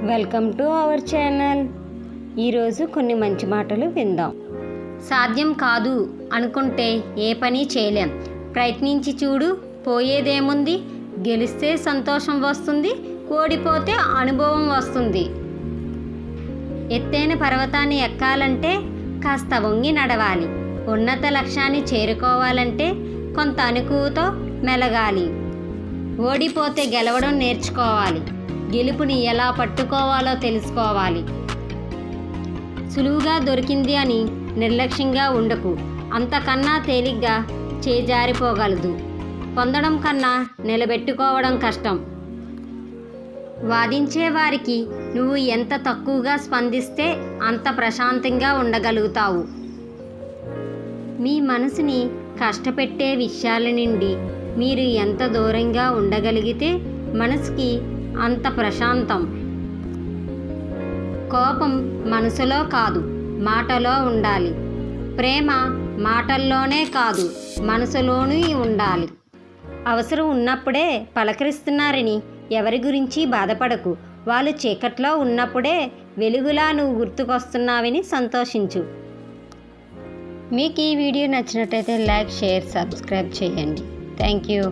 Welcome to our channel. ఈరోజు కొన్ని మంచి మాటలు విందాం. సాధ్యం కాదు అనుకుంటే ఏ పని చేయలేం. ప్రయత్నించి చూడు, పోయేదేముంది. గెలిస్తే సంతోషం వస్తుంది, ఓడిపోతే అనుభవం వస్తుంది. ఎత్తైన పర్వతాన్ని ఎక్కాలంటే కాస్త వంగి నడవాలి. ఉన్నత లక్ష్యాన్ని చేరుకోవాలంటే కొంత అనుకువతో మెలగాలి. ఓడిపోతే గెలవడం నేర్చుకోవాలి. గెలుపుని ఎలా పట్టుకోవాలో తెలుసుకోవాలి. సులువుగా దొరికింది అని నిర్లక్ష్యంగా ఉండకు. అంతకన్నా తేలిగ్గా చేజారిపోగలదు. పొందడం కన్నా నిలబెట్టుకోవడం కష్టం. వాదించే వారికి నువ్వు ఎంత తక్కువగా స్పందిస్తే అంత ప్రశాంతంగా ఉండగలుగుతావు. మీ మనసుని కష్టపెట్టే విషయాల నుండి మీరు ఎంత దూరంగా ఉండగలిగితే మనసుకి అంత ప్రశాంతం. కోపం మనసులో కాదు, మాటలో ఉండాలి. ప్రేమ మాటల్లోనే కాదు, మనసులోనూ ఉండాలి. అవసరం ఉన్నప్పుడే పలకరిస్తున్నారని ఎవరి గురించి బాధపడకు. వాళ్ళు చీకట్లో ఉన్నప్పుడే వెలుగులా నువ్వు గుర్తుకొస్తున్నావని సంతోషించు. మీకు ఈ వీడియో నచ్చినట్టయితే లైక్, షేర్, సబ్స్క్రైబ్ చేయండి. Thank you.